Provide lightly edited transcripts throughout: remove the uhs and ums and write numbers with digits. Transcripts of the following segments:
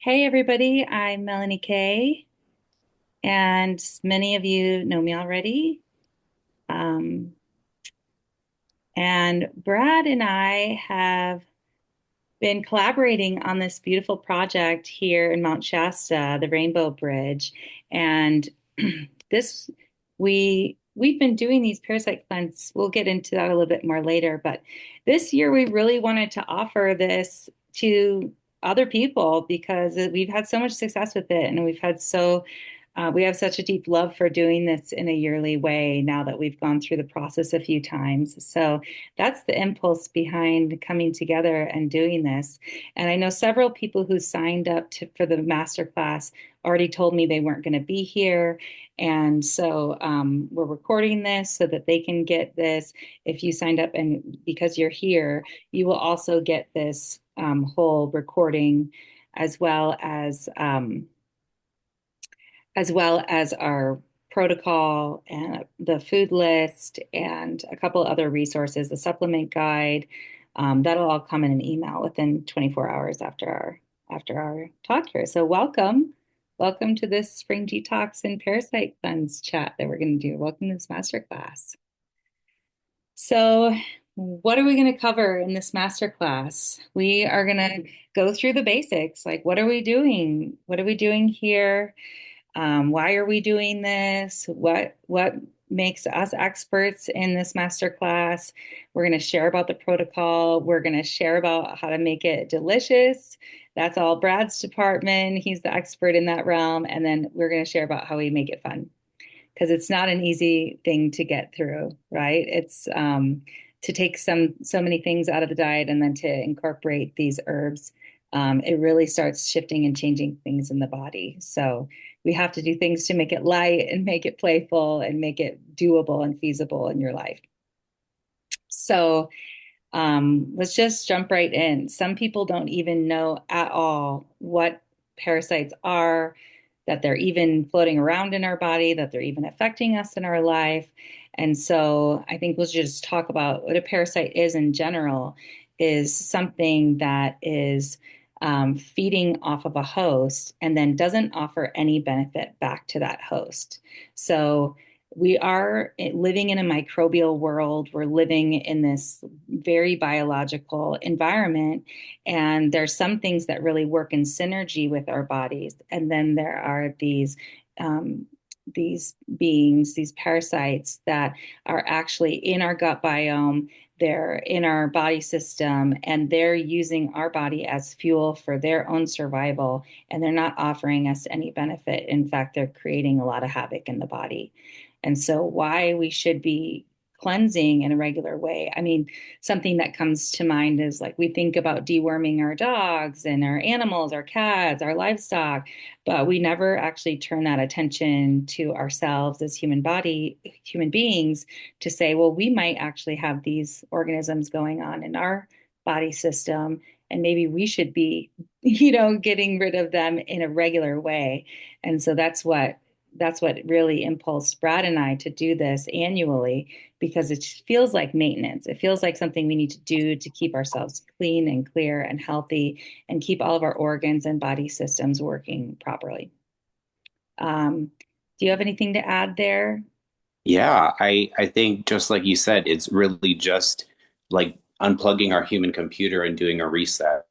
Hey everybody, I'm Melanie Kay, and many of you know me already. Um, and Brad and I have been collaborating on this beautiful project here in Mount Shasta, the Rainbow Bridge. And this we've been doing these parasite cleanse. We'll get into that a little bit more later, but this year we really wanted to offer this to other people because we've had so much success with it, and we have such a deep love for doing this in a yearly way now that we've gone through the process a few times. So that's the impulse behind coming together and doing this. And I know several people who signed up for the masterclass already told me they weren't going to be here. And so we're recording this so that they can get this. If you signed up and because you're here, you will also get this whole recording as well as our protocol and the food list and a couple other resources, the supplement guide. That'll all come in an email within 24 hours after our talk here. So welcome to this Spring Detox and Parasite Cleanse chat that we're going to do. Welcome to this masterclass. So, what are we going to cover in this masterclass? We are going to go through the basics, like what are we doing? What are we doing here? Why are we doing this? What makes us experts in this masterclass? We're going to share about the protocol. We're going to share about how to make it delicious. That's all Brad's department. He's the expert in that realm. And then we're going to share about how we make it fun because it's not an easy thing to get through, right? It's to take so many things out of the diet and then to incorporate these herbs. It really starts shifting and changing things in the body. So we have to do things to make it light and make it playful and make it doable and feasible in your life. So let's just jump right in. Some people don't even know at all what parasites are, that they're even floating around in our body, that they're even affecting us in our life. And so I think we'll just talk about what a parasite is in general, is something that is feeding off of a host and then doesn't offer any benefit back to that host. So we are living in a microbial world. We're living in this very biological environment, and there's some things that really work in synergy with our bodies. And then there are these beings, these parasites that are actually in our gut biome. They're in our body system, and they're using our body as fuel for their own survival, and they're not offering us any benefit. In fact, they're creating a lot of havoc in the body. And so, why we should be cleansing in a regular way. I mean, something that comes to mind is like we think about deworming our dogs and our animals, our cats, our livestock, but we never actually turn that attention to ourselves as human beings to say, well, we might actually have these organisms going on in our body system, and maybe we should be, getting rid of them in a regular way. And so that's what really impulsed Brad and I to do this annually because it feels like maintenance. It feels like something we need to do to keep ourselves clean and clear and healthy and keep all of our organs and body systems working properly. Do you have anything to add there? Yeah, I think just like you said, it's really just like unplugging our human computer and doing a reset,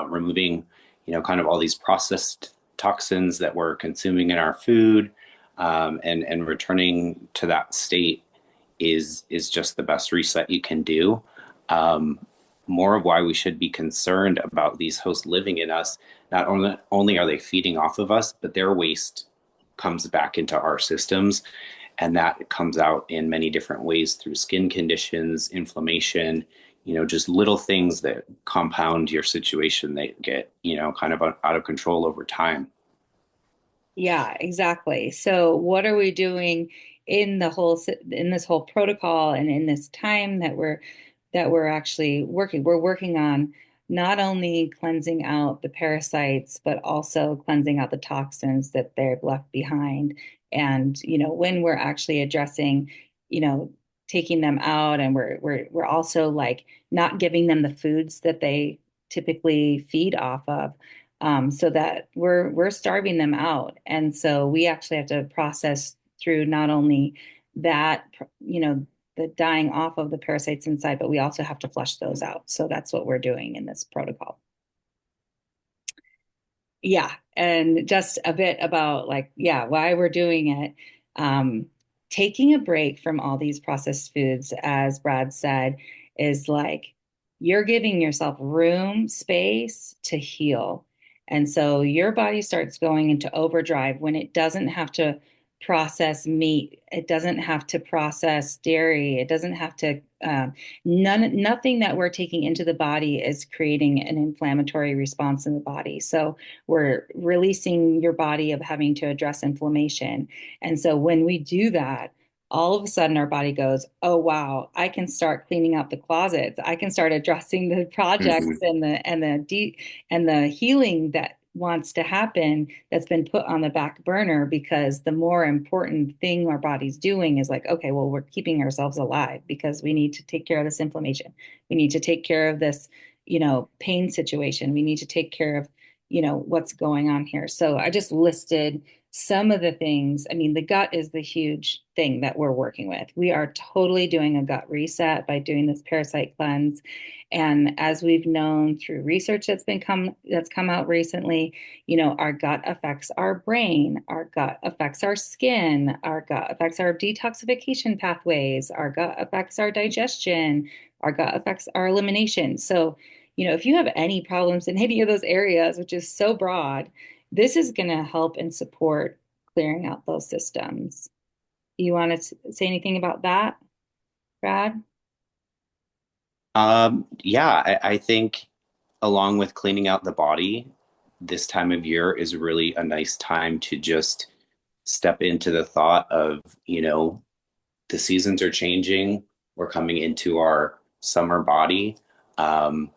removing, kind of all these processed toxins that we're consuming in our food, and returning to that state is just the best reset you can do. Um, More of why we should be concerned about these hosts living in us. Not only are they feeding off of us, but their waste comes back into our systems, and that comes out in many different ways through skin conditions, inflammation, just little things that compound your situation that get, kind of out of control over time. Yeah, exactly. So what are we doing in this whole protocol and in this time that we're actually working? We're working on not only cleansing out the parasites, but also cleansing out the toxins that they've left behind. And, when we're actually addressing, you know, taking them out, and we're also like not giving them the foods that they typically feed off of. so that we're starving them out. And so we actually have to process through not only that, the dying off of the parasites inside, but we also have to flush those out. So that's what we're doing in this protocol. Yeah, and just a bit about like, yeah, why we're doing it. Um, Taking a break from all these processed foods, as Brad said, is like you're giving yourself room, space to heal. And so your body starts going into overdrive when it doesn't have to process meat, it doesn't have to process dairy, it doesn't have to nothing that we're taking into the body is creating an inflammatory response in the body. So we're releasing your body of having to address inflammation. And so when we do that, all of a sudden our body goes, oh wow, I can start cleaning out the closets. I can start addressing the projects Mhm. and the healing that wants to happen that's been put on the back burner because the more important thing our body's doing is like, okay, well, we're keeping ourselves alive because we need to take care of this inflammation. We need to take care of this, pain situation. We need to take care of what's going on here. So I just listed some of the things. I mean, the gut is the huge thing that we're working with. We are totally doing a gut reset by doing this parasite cleanse. And as we've known through research that's come out recently, our gut affects our brain, our gut affects our skin, our gut affects our detoxification pathways, our gut affects our digestion, our gut affects our elimination. So if you have any problems in any of those areas, which is so broad, this is going to help and support clearing out those systems. You want to say anything about that, Brad? Yeah, I think along with cleaning out the body, this time of year is really a nice time to just step into the thought of, the seasons are changing. We're coming into our summer body, um,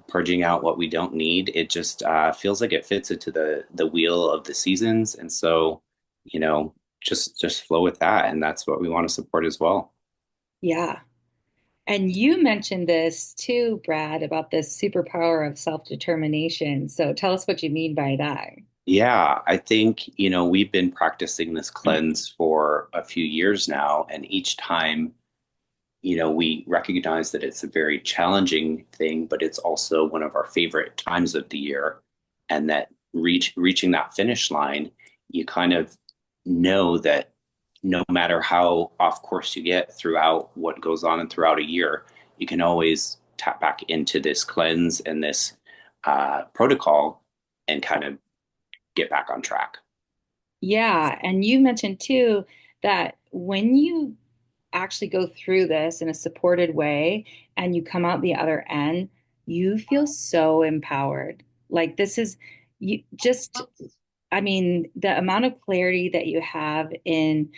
purging out what we don't need. It just feels like it fits into the wheel of the seasons, and so, you know, just flow with that, and that's what we want to support as well. Yeah. And you mentioned this too, Brad, about this superpower of self-determination. So tell us what you mean by that. Yeah, I think, we've been practicing this cleanse for a few years now, and each time, we recognize that it's a very challenging thing, but it's also one of our favorite times of the year. And that reaching that finish line, you kind of know that no matter how off course you get throughout what goes on and throughout a year, you can always tap back into this cleanse and this protocol and kind of get back on track. Yeah, and you mentioned too that when you actually go through this in a supported way and you come out the other end, you feel so empowered. Like this is you just I mean, the amount of clarity that you have in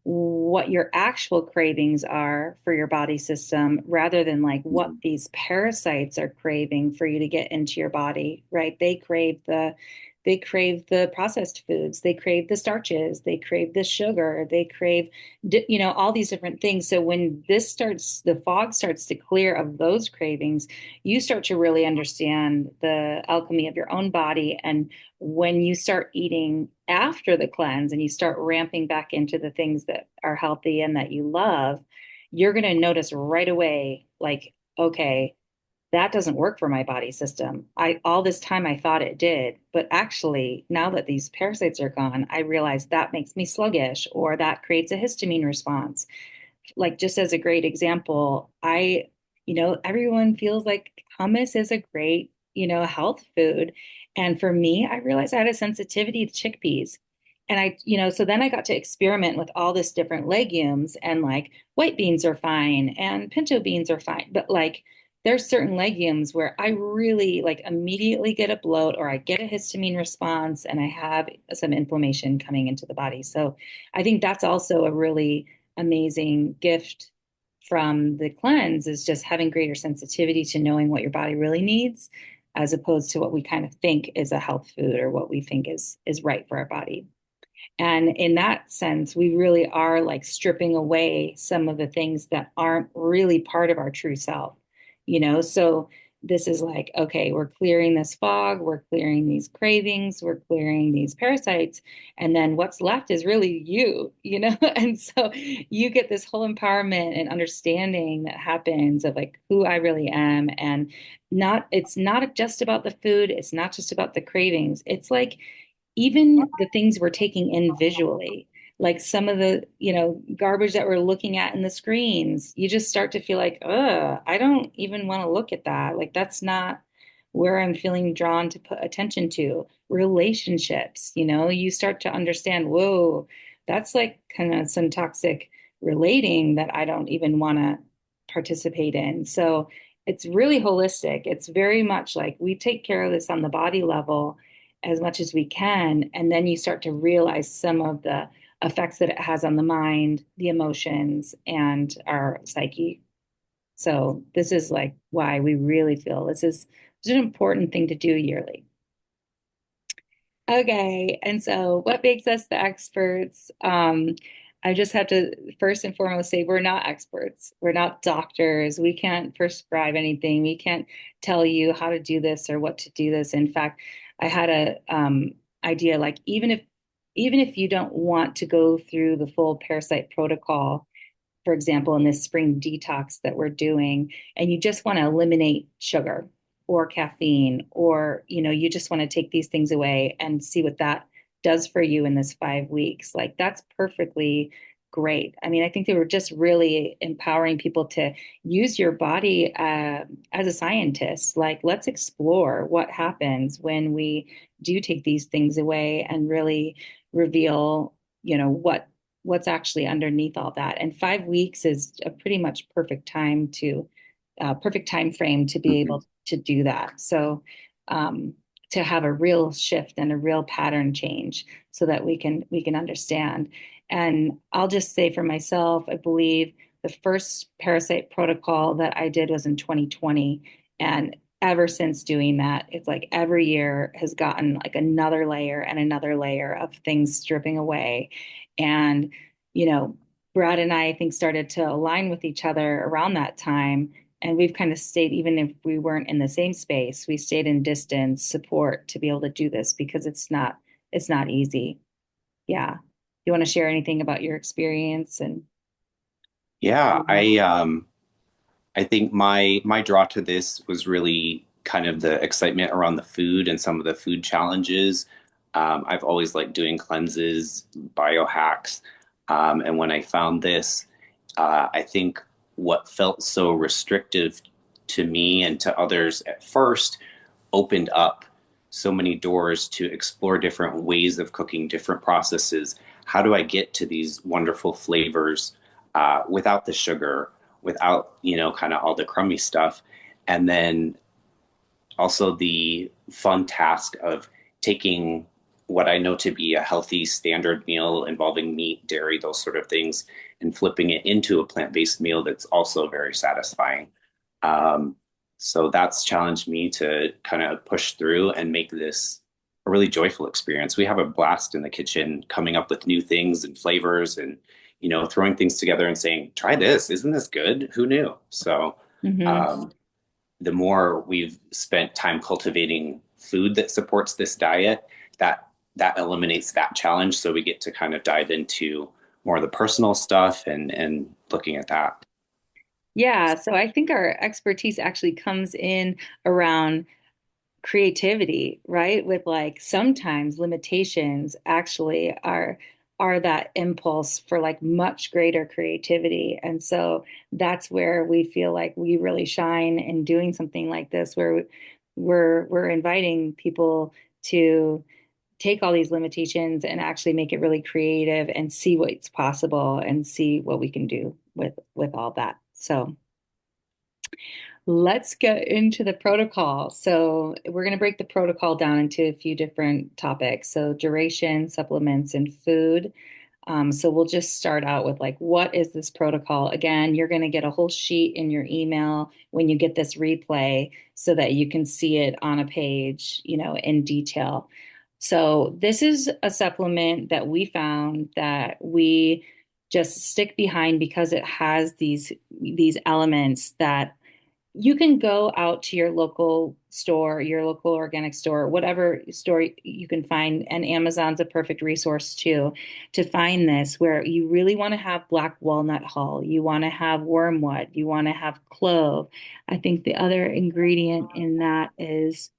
what your actual cravings are for your body system rather than like what Mhm. these parasites are craving for you to get into your body, right? They crave the processed foods, they crave the starches, they crave the sugar, they crave all these different things. So when the fog starts to clear of those cravings, you start to really understand the alchemy of your own body. And when you start eating after the cleanse and you start ramping back into the things that are healthy and that you love, you're going to notice right away, like, okay, that doesn't work for my body system. All this time I thought it did, but actually, now that these parasites are gone, I realize that makes me sluggish or that creates a histamine response. Like just as a great example, everyone feels like hummus is a great, health food. And for me, I realized I had a sensitivity to chickpeas. And so then I got to experiment with all this different legumes and like white beans are fine and pinto beans are fine. But like there's certain legumes where I really like immediately get a bloat or I get a histamine response and I have some inflammation coming into the body. So I think that's also a really amazing gift from the cleanse is just having greater sensitivity to knowing what your body really needs as opposed to what we kind of think is a health food or what we think is right for our body. And in that sense, we really are like stripping away some of the things that aren't really part of our true self. So this is like, okay, we're clearing this fog, we're clearing these cravings, we're clearing these parasites, and then what's left is really you, you know? And so you get this whole empowerment and understanding that happens of like who I really am. And it's not just about the food, it's not just about the cravings. It's like even the things we're taking in visually, like some of the, garbage that we're looking at in the screens, you just start to feel like, I don't even want to look at that. Like that's not where I'm feeling drawn to put attention to. Relationships, you start to understand, whoa, that's like kind of some toxic relating that I don't even want to participate in. So it's really holistic. It's very much like we take care of this on the body level as much as we can. And then you start to realize some of the effects that it has on the mind, the emotions, and our psyche. So this is like why we really feel this is an important thing to do yearly. Okay, and so what makes us the experts? I just have to first and foremost say we're not experts. We're not doctors. We can't prescribe anything. We can't tell you how to do this or what to do this. In fact, I had a idea like even if you don't want to go through the full parasite protocol, for example, in this spring detox that we're doing, and you just want to eliminate sugar or caffeine, or you just want to take these things away and see what that does for you in this 5 weeks, like that's perfectly great. I mean, I think they were just really empowering people to use your body as a scientist. Like, let's explore what happens when we do take these things away and really reveal, what's actually underneath all that. And 5 weeks is a pretty much perfect time frame to be Mhm. able to do that. So to have a real shift and a real pattern change so that we can understand. And I'll just say for myself, I believe the first parasite protocol that I did was in 2020. And ever since doing that, it's like every year has gotten like another layer of things stripping away. And, you know, Brad and I think started to align with each other around that time. And we've kind of stayed, even if we weren't in the same space, we stayed in distance support to be able to do this because it's not easy. Yeah. You want to share anything about your experience and Yeah, I think my draw to this was really kind of the excitement around the food and some of the food challenges. I've always liked doing cleanses, biohacks, and when I found this, I think what felt so restrictive to me and to others at first opened up so many doors to explore different ways of cooking, different processes. How do I get to these wonderful flavors without the sugar, without, kind of all the crummy stuff? And then also the fun task of taking what I know to be a healthy standard meal involving meat, dairy, those sort of things, and flipping it into a plant-based meal that's also very satisfying. Um, so that's challenged me to kind of push through and make this a really joyful experience. We have a blast in the kitchen coming up with new things and flavors and, throwing things together and saying, try this. Isn't this good? Who knew? So, hmm um, the more we've spent time cultivating food that supports this diet, that eliminates that challenge. So we get to kind of dive into more of the personal stuff and looking at that. Yeah, so I think our expertise actually comes in around creativity, right? With like sometimes limitations actually are that impulse for like much greater creativity. And so that's where we feel like we really shine in doing something like this, where we're inviting people to take all these limitations and actually make it really creative and see what's possible and see what we can do with all that. So let's get into the protocol. So, we're going to break the protocol down into a few different topics. So, duration, supplements, and food. So, we'll just start out with like, what is this protocol? Again, you're going to get a whole sheet in your email when you get this replay so that you can see it on a page, in detail. So, this is a supplement that we found that we just stick behind because it has these elements that You can go out to your local store, your local organic store, whatever store you can find, and Amazon's a perfect resource too, to find this where you really want to have black walnut hull, you want to have wormwood, you want to have clove. I think the other ingredient in that is,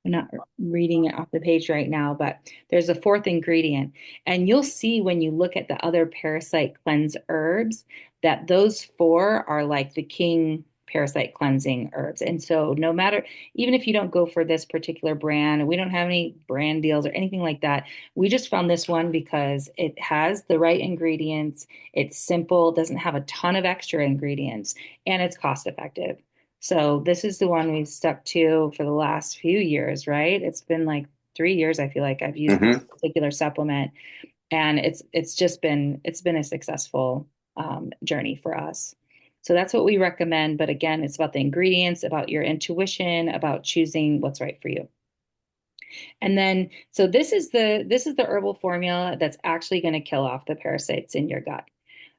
I'm not reading it off the page right now, but there's a fourth ingredient. And you'll see when you look at the other parasite cleanse herbs that those four are like the king parasite cleansing herbs. And so, no matter, even if you don't go for this particular brand, we don't have any brand deals or anything like that. We just found this one because it has the right ingredients. It's simple, doesn't have a ton of extra ingredients, and it's cost effective. So this is the one we've stuck to for the last few years, right? It's been like 3 years, I feel like I've used this Hmm. particular supplement, and it's been a successful journey for us. So that's what we recommend. But again, it's about the ingredients, about your intuition, about choosing what's right for you. And then, so this is the herbal formula that's actually going to kill off the parasites in your gut.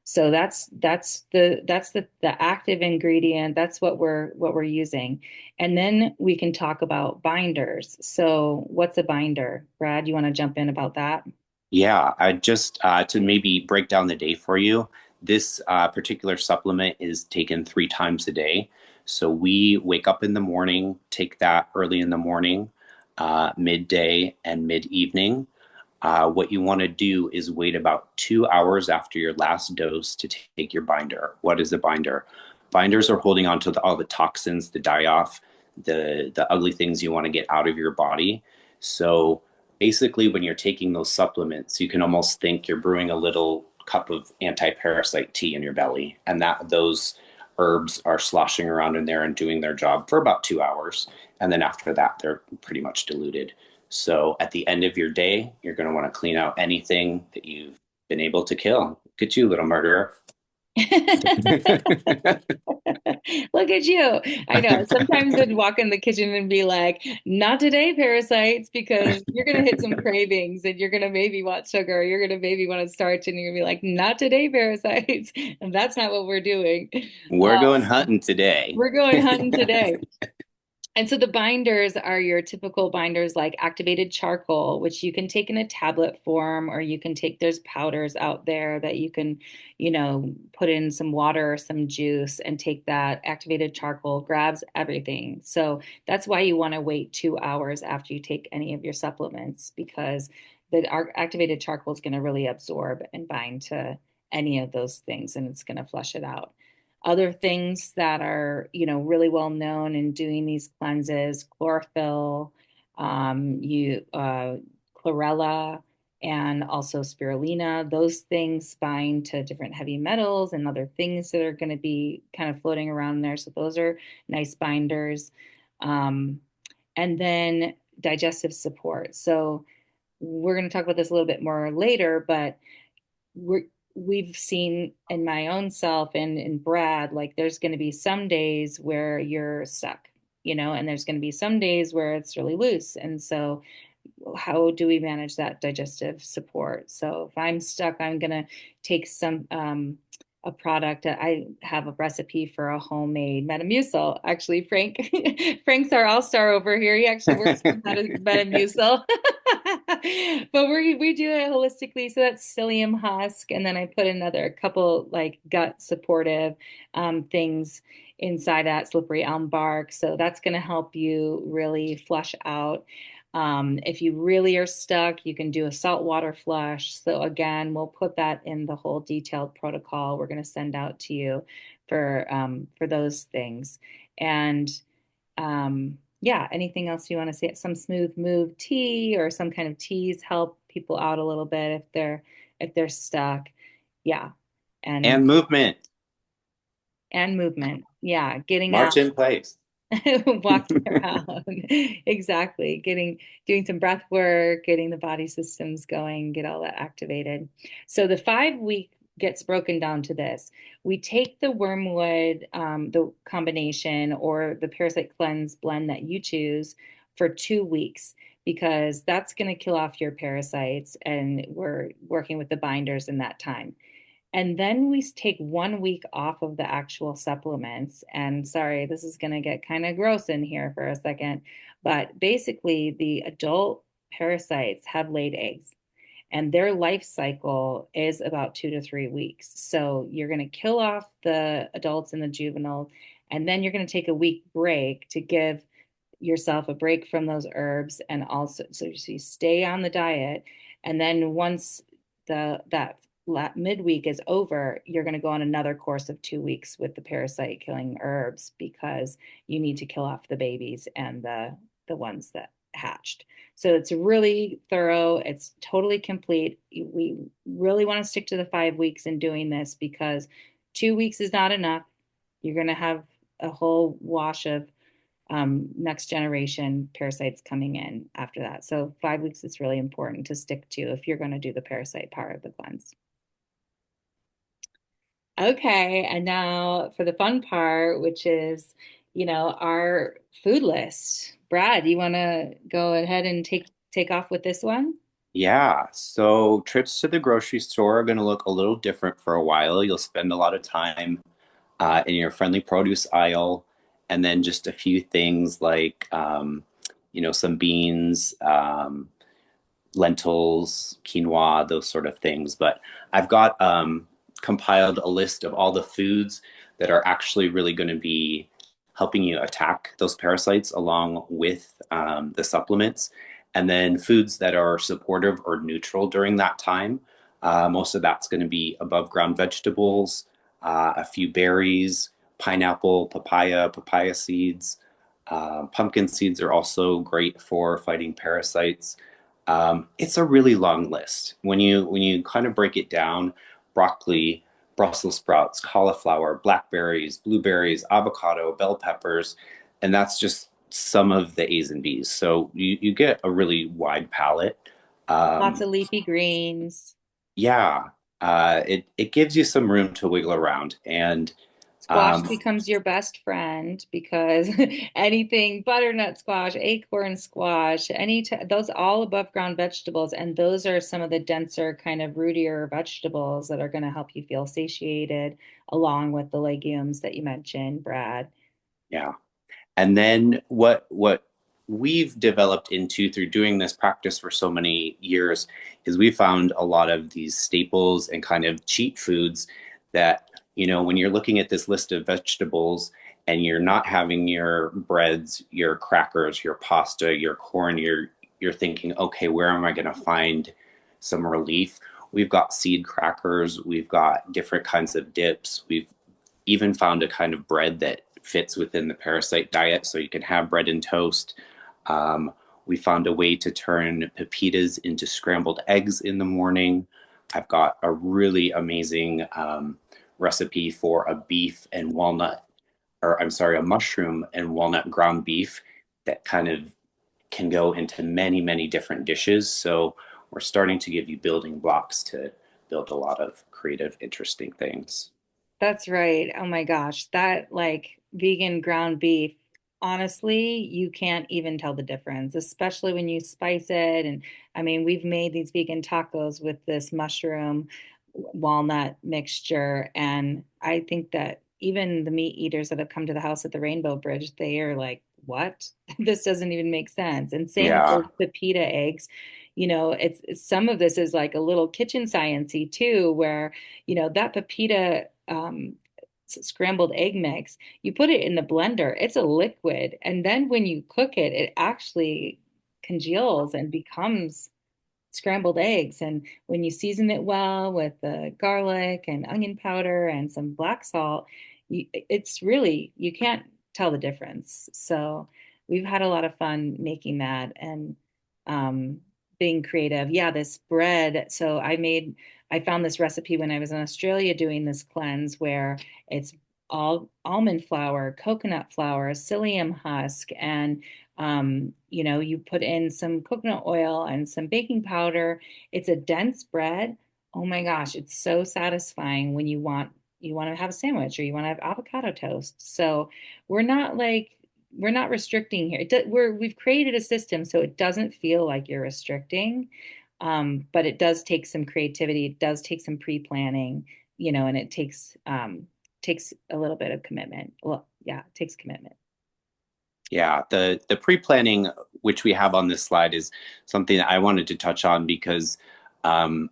So that's the active ingredient. That's what we're using. And then we can talk about binders. So what's a binder? Brad, you want to jump in about that? Yeah, I just to maybe break down the day for you. This particular supplement is taken 3 times a day. So we wake up in the morning, take that early in the morning, midday, and mid-evening. What you want to do is wait about 2 hours after your last dose to take your binder. What is a binder? Binders are holding on to all the toxins, the die off, the ugly things you want to get out of your body. So basically, when you're taking those supplements, you can almost think you're brewing a little cup of anti-parasite tea in your belly, and that those herbs are sloshing around in there and doing their job for about 2 hours. And then after that, they're pretty much diluted. So at the end of your day, you're going to want to clean out anything that you've been able to kill. Look at you, little murderer. Look at you. I know. Sometimes I'd walk in the kitchen and be like, not today, parasites, because you're going to hit some cravings and you're going to maybe want sugar, or you're going to maybe want to starch, and you're going to be like, not today, parasites. And that's not what we're doing. We're going hunting today. We're going hunting today. And so the binders are your typical binders like activated charcoal, which you can take in a tablet form, or you can take, there's powders out there that you can, put in some water or some juice and take that activated charcoal, grabs everything. So that's why you want to wait 2 hours after you take any of your supplements, because the activated charcoal is going to really absorb and bind to any of those things, and it's going to flush it out. Other things that are, really well known in doing these cleanses, chlorophyll, chlorella, and also spirulina. Those things bind to different heavy metals and other things that are going to be kind of floating around there. So those are nice binders. Um, and then digestive support. So we're going to talk about this a little bit more later, but we're we've seen in my own self and in Brad, like there's going to be some days where you're stuck, and there's going to be some days where it's really loose. And so how do we manage that digestive support? So if I'm stuck, I'm going to take a product. I have a recipe for a homemade Metamucil. Actually, Frank's our all-star over here. He actually works with Metamucil. But we do it holistically. So that's psyllium husk. And then I put another couple like gut supportive things inside that, slippery elm bark. So that's going to help you really flush out. If you really are stuck, you can do a saltwater flush. So again, we'll put that in the whole detailed protocol we're going to send out to you for those things. And yeah, anything else you want to say? Some smooth move tea or some kind of teas help people out a little bit if they're stuck. Yeah. And And movement. movement. Yeah, getting out. March in place. Walking around. Exactly. Doing some breath work, getting the body systems going, get all that activated. So the 5 week gets broken down to this. We take the wormwood, the combination or the parasite cleanse blend that you choose for 2 weeks, because that's going to kill off your parasites, and we're working with the binders in that time. And then we take 1 week off of the actual supplements. And sorry, this is going to get kind of gross in here for a second, but basically, the adult parasites have laid eggs and their life cycle is about 2 to 3 weeks. So you're going to kill off the adults and the juvenile, and then you're going to take a week break to give yourself a break from those herbs and also so you stay on the diet. And then once the that midweek is over, you're going to go on another course of 2 weeks with the parasite killing herbs because you need to kill off the babies and the ones that hatched. So it's really thorough. It's totally complete. We really want to stick to the 5 weeks in doing this because 2 weeks is not enough. You're going to have a whole wash of next generation parasites coming in after that. So 5 weeks is really important to stick to if you're going to do the parasite part of the cleanse. Okay, and now for the fun part, which is, our food list. Brad, you want to go ahead and take off with this one? Yeah, so trips to the grocery store are going to look a little different for a while. You'll spend a lot of time in your friendly produce aisle, and then just a few things like, some beans, lentils, quinoa, those sort of things. But I've got compiled a list of all the foods that are actually really going to be helping you attack those parasites along with the supplements. And then foods that are supportive or neutral during that time. Most of that's going to be above ground vegetables, a few berries, pineapple, papaya seeds. Pumpkin seeds are also great for fighting parasites. It's a really long list. When you kind of break it down, broccoli, Brussels sprouts, cauliflower, blackberries, blueberries, avocado, bell peppers, and that's just some of the A's and B's. So you get a really wide palette. Lots Um, of leafy greens. yeah, it gives you some room to wiggle around, and Squash um, becomes your best friend because anything butternut squash, acorn squash, those all above ground vegetables, and those are some of the denser, kind of rootier vegetables that are going to help you feel satiated, along with the legumes that you mentioned, Brad. yeah. And then what we've developed into through doing this practice for so many years is we found a lot of these staples and kind of cheat foods that, when you're looking at this list of vegetables and you're not having your breads, your crackers, your pasta, your corn, you're thinking, okay, where am I going to find some relief? We've got seed crackers, we've got different kinds of dips, we've even found a kind of bread that fits within the parasite diet, so you can have bread and toast. Um, we found a way to turn pepitas into scrambled eggs in the morning. I've got a really amazing recipe for a beef and walnut, or I'm sorry, a mushroom and walnut ground beef that kind of can go into many, many different dishes. So we're starting to give you building blocks to build a lot of creative, interesting things. That's right. Oh my gosh, that like vegan ground beef, honestly, you can't even tell the difference, especially when you spice it. And I mean, we've made these vegan tacos with this mushroom walnut mixture. And I think that even the meat eaters that have come to the house at the Rainbow Bridge, they are like, what? This doesn't even make sense. And same with Yeah, those pepita eggs. Some of this is like a little kitchen sciencey too, where that pepita scrambled egg mix, you put it in the blender, it's a liquid. And then when you cook it, it actually congeals and becomes scrambled eggs. And when you season it well with the garlic and onion powder and some black salt, it's really, you can't tell the difference. So we've had a lot of fun making that and um, being creative. Yeah, this bread. So I found this recipe when I was in Australia doing this cleanse where it's all almond flour, coconut flour, psyllium husk, and you put in some coconut oil and some baking powder. It's a dense bread. Oh my gosh, it's so satisfying when you want to have a sandwich or you want to have avocado toast. So we're not like we're not restricting here. We've created a system so it doesn't feel like you're restricting. But it does take some creativity. It does take some pre-planning and it takes a little bit of commitment. Well, yeah, it takes commitment. Yeah, the pre-planning which we have on this slide is something that I wanted to touch on because um,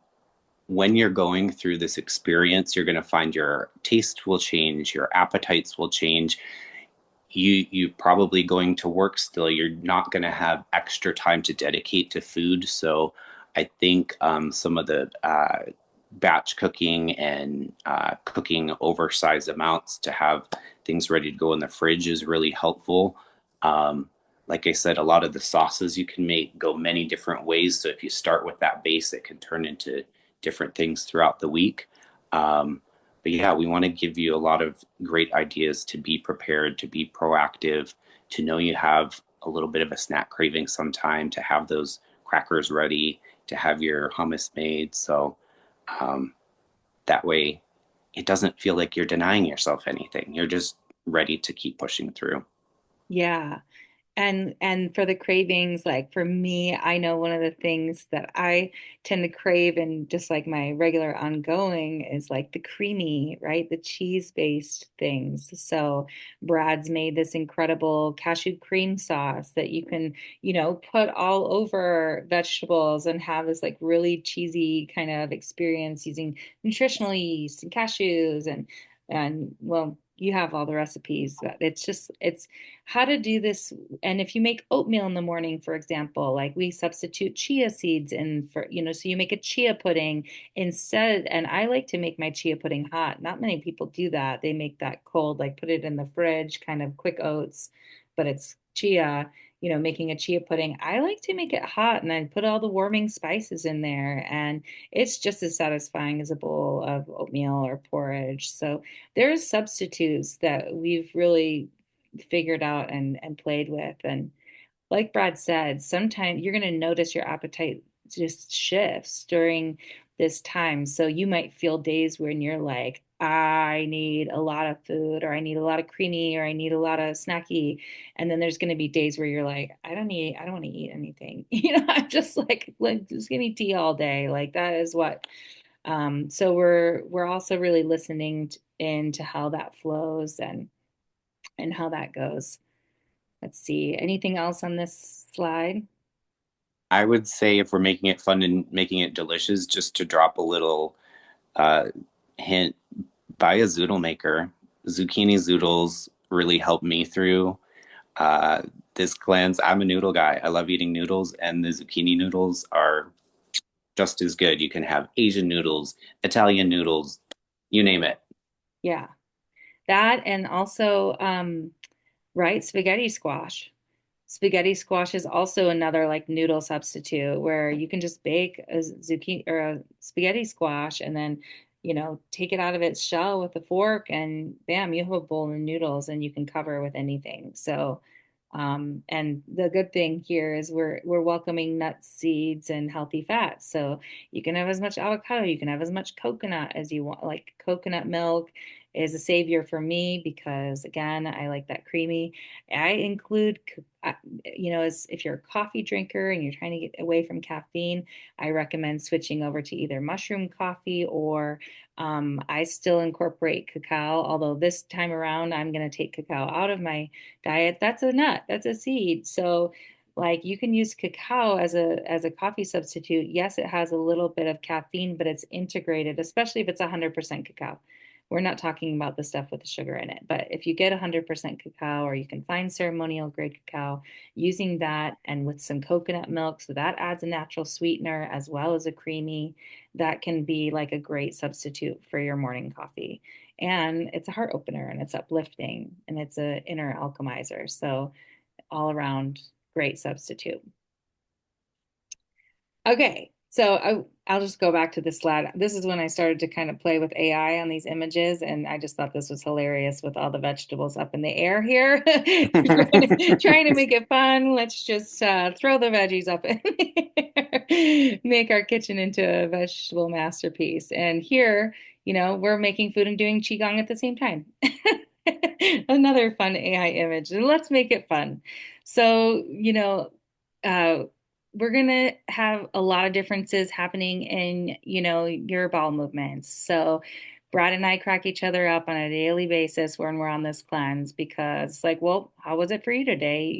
when you're going through this experience, you're going to find your taste will change, your appetites will change. You probably going to work still. You're not going to have extra time to dedicate to food. So I think some of the batch cooking and cooking oversized amounts to have things ready to go in the fridge is really helpful. Um, like I said, a lot of the sauces you can make go many different ways. So if you start with that base, it can turn into different things throughout the week. Um, but yeah, we want to give you a lot of great ideas to be prepared, to be proactive, to know you have a little bit of a snack craving sometime, to have those crackers ready, to have your hummus made. So um, that way it doesn't feel like you're denying yourself anything. You're just ready to keep pushing through. Yeah. And for the cravings, like for me, I know one of the things that I tend to crave and just like my regular ongoing is like the creamy, right? The cheese-based things. So Brad's made this incredible cashew cream sauce that you can, put all over vegetables and have this like really cheesy kind of experience using nutritional yeast and cashews and well, you have all the recipes, but it's how to do this. And if you make oatmeal in the morning, for example, like we substitute chia seeds in for, so you make a chia pudding instead. And I like to make my chia pudding hot. Not many people do that. They make that cold, like put it in the fridge, kind of quick oats, but it's chia, making a chia pudding. I like to make it hot and I put all the warming spices in there. And it's just as satisfying as a bowl of oatmeal or porridge. So there's substitutes that we've really figured out and played with. And like Brad said, sometimes you're going to notice your appetite just shifts during this time. So you might feel days when you're like, I need a lot of food, or I need a lot of creamy, or I need a lot of snacky. And then there's going to be days where you're like, I don't want to eat anything. I'm just like just give me tea all day. Like that is what. So we're also really listening into how that flows and how that goes. Let's see. Anything else on this slide? I would say if we're making it fun and making it delicious, just to drop a little uh, hint, buy a zoodle maker. Zucchini zoodles really help me through uh, this cleanse. I'm a noodle guy. I love eating noodles, and the zucchini noodles are just as good. You can have Asian noodles, Italian noodles, you name it. Yeah. That and also right, spaghetti squash. Spaghetti squash is also another like noodle substitute where you can just bake a zucchini or a spaghetti squash and then, take it out of its shell with a fork and bam, you have a bowl of noodles and you can cover with anything. So, and the good thing here is we're welcoming nuts, seeds, and healthy fats. So you can have as much avocado, you can have as much coconut as you want. Like coconut milk is a savior for me because again, I like that creamy. I include, as if you're a coffee drinker and you're trying to get away from caffeine, I recommend switching over to either mushroom coffee or I still incorporate cacao, although this time around I'm going to take cacao out of my diet. That's a nut, that's a seed. So like you can use cacao as a coffee substitute. Yes, it has a little bit of caffeine, but it's integrated, especially if it's 100% cacao. We're not talking about the stuff with the sugar in it, but if you get 100% cacao or you can find ceremonial grade cacao, using that and with some coconut milk, so that adds a natural sweetener as well as a creamy, that can be like a great substitute for your morning coffee. And it's a heart opener and it's uplifting and it's a inner alchemizer. So all around great substitute. Okay, so I'll just go back to this slide. This is when I started to kind of play with AI on these images, and I just thought this was hilarious with all the vegetables up in the air here. Trying to make it fun. Let's just throw the veggies up in the air, make our kitchen into a vegetable masterpiece. And here, we're making food and doing qigong at the same time. Another fun AI image, and let's make it fun. So, uh, we're gonna have a lot of differences happening in, your bowel movements. So Brad and I crack each other up on a daily basis when we're on this cleanse because, like, well, how was it for you today?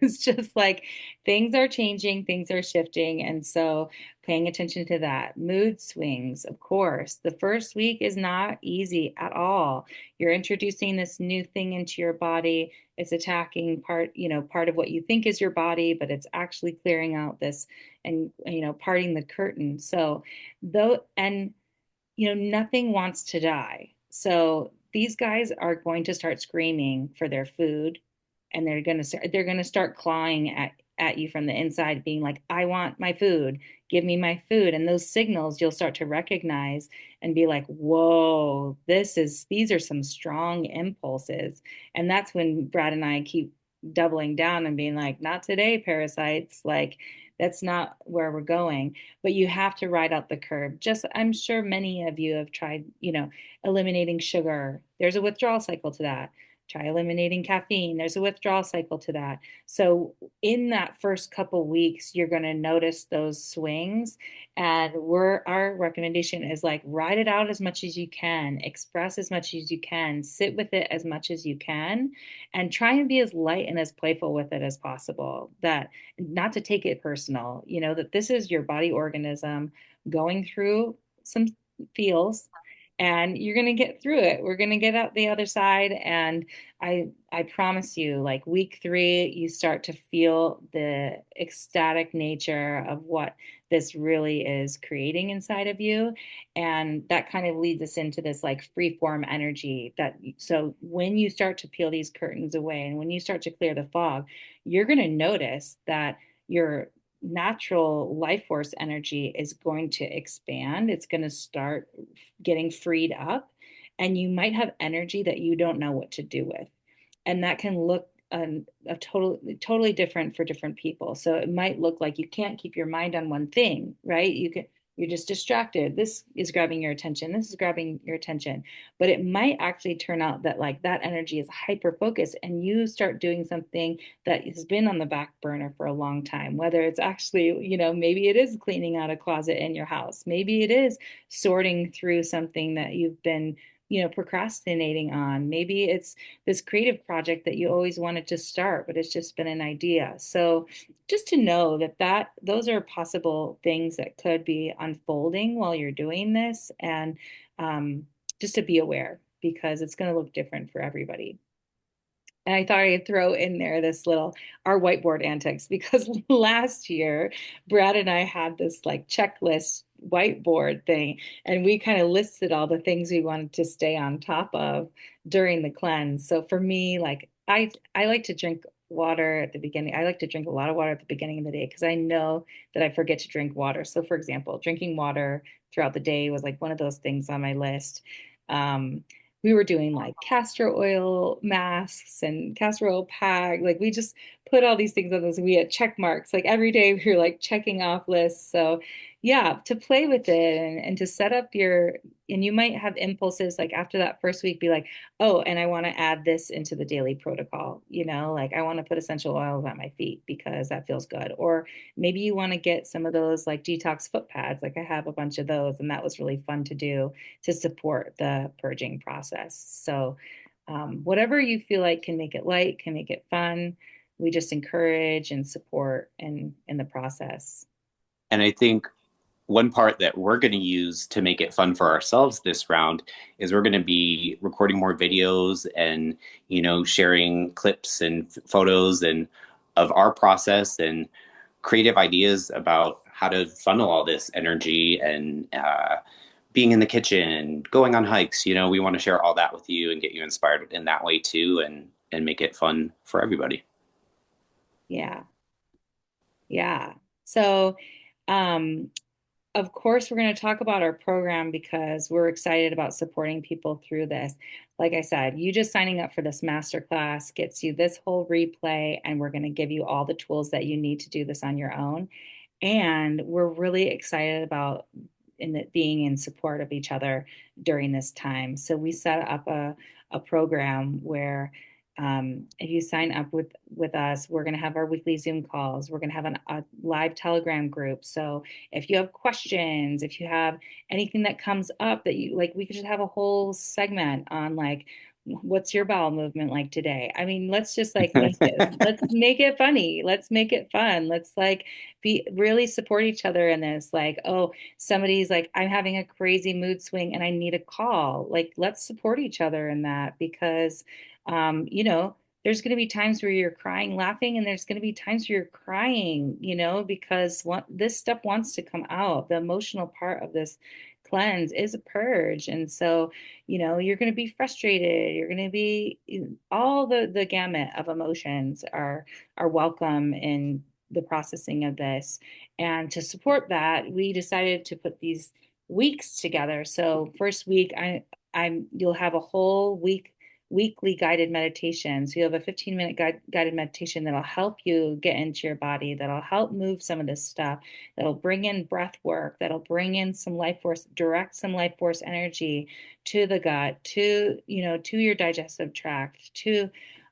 It's just like things are changing, things are shifting. And so paying attention to that. Mood swings, of course. The first week is not easy at all. You're introducing this new thing into your body. It's attacking part of what you think is your body, but it's actually clearing out this and, parting the curtain. So, though, and nothing wants to die. So these guys are going to start screaming for their food, and they're going to start clawing at you from the inside, being like, I want my food, give me my food. And those signals you'll start to recognize and be like, whoa, these are some strong impulses. And that's when Brad and I keep doubling down and being like, not today, parasites. Like, that's not where we're going. But you have to ride out the curve. Just, I'm sure many of you have tried, eliminating sugar. There's a withdrawal cycle to that. Try eliminating caffeine. There's a withdrawal cycle to that. So in that first couple weeks, you're going to notice those swings. And our recommendation is like ride it out as much as you can, express as much as you can, sit with it as much as you can, and try and be as light and as playful with it as possible. That not to take it personal, that this is your body organism going through some feels, and you're going to get through it. We're going to get out the other side. And I promise you, like week 3, you start to feel the ecstatic nature of what this really is creating inside of you. And that kind of leads us into this like free form energy so when you start to peel these curtains away and when you start to clear the fog, you're going to notice that your natural life force energy is going to expand. It's going to start getting freed up, and you might have energy that you don't know what to do with. And that can look totally different for different people. So it might look like you can't keep your mind on one thing, right? You're just distracted. This is grabbing your attention. This is grabbing your attention. But it might actually turn out that like that energy is hyper focused and you start doing something that has been on the back burner for a long time, whether it's actually, maybe it is cleaning out a closet in your house. Maybe it is sorting through something that you've been procrastinating on. Maybe it's this creative project that you always wanted to start, but it's just been an idea. So just to know that those are possible things that could be unfolding while you're doing this, and just to be aware because it's going to look different for everybody. And I thought I'd throw in there this little our whiteboard antics because last year Brad and I had this like checklist whiteboard thing, and we kind of listed all the things we wanted to stay on top of during the cleanse. So for me, like I like to drink water at the beginning. I like to drink a lot of water at the beginning of the day because I know that I forget to drink water. So for example, drinking water throughout the day was like one of those things on my list. Um, we were doing like castor oil masks and castor oil pack. Like we just put all these things on those. We had check marks. Like every day we were like checking off lists. So yeah, to play with it and to set up and you might have impulses like after that first week, be like, oh, and I want to add this into the daily protocol, like I want to put essential oils on my feet because that feels good. Or maybe you want to get some of those like detox foot pads. Like I have a bunch of those, and that was really fun to do to support the purging process. So, whatever you feel like can make it light, can make it fun, we just encourage and support in the process. And I think one part that we're going to use to make it fun for ourselves this round is we're going to be recording more videos and sharing clips and photos and of our process and creative ideas about how to funnel all this energy and being in the kitchen, going on hikes. We want to share all that with you and get you inspired in that way too, and make it fun for everybody. Yeah. Yeah. So, um, of course, we're going to talk about our program because we're excited about supporting people through this. Like I said, you just signing up for this masterclass gets you this whole replay, and we're going to give you all the tools that you need to do this on your own. And we're really excited about being in support of each other during this time. So we set up a program where If you sign up with us, we're going to have our weekly Zoom calls. We're going to have a live Telegram group. So if you have questions, if you have anything that comes up that you like, we could just have a whole segment on like, what's your bowel movement like today? I mean, let's make it funny. Let's make it fun. Let's like be really support each other in this. Like, oh, somebody's like, I'm having a crazy mood swing and I need a call. Like, let's support each other in that because, you know, there's going to be times where you're crying, laughing, and there's going to be times where you're crying, you know, because this stuff wants to come out. The emotional part of this cleanse is a purge. And so, you know, you're going to be frustrated. You're going to be all the gamut of emotions are welcome in the processing of this. And to support that, we decided to put these weeks together. So first week, you'll have a whole weekly guided meditation. So you have a 15-minute guided meditation that'll help you get into your body, that'll help move some of this stuff, that'll bring in breath work, that'll bring in some life force, direct some life force energy to the gut, to, you know, to your digestive tract, to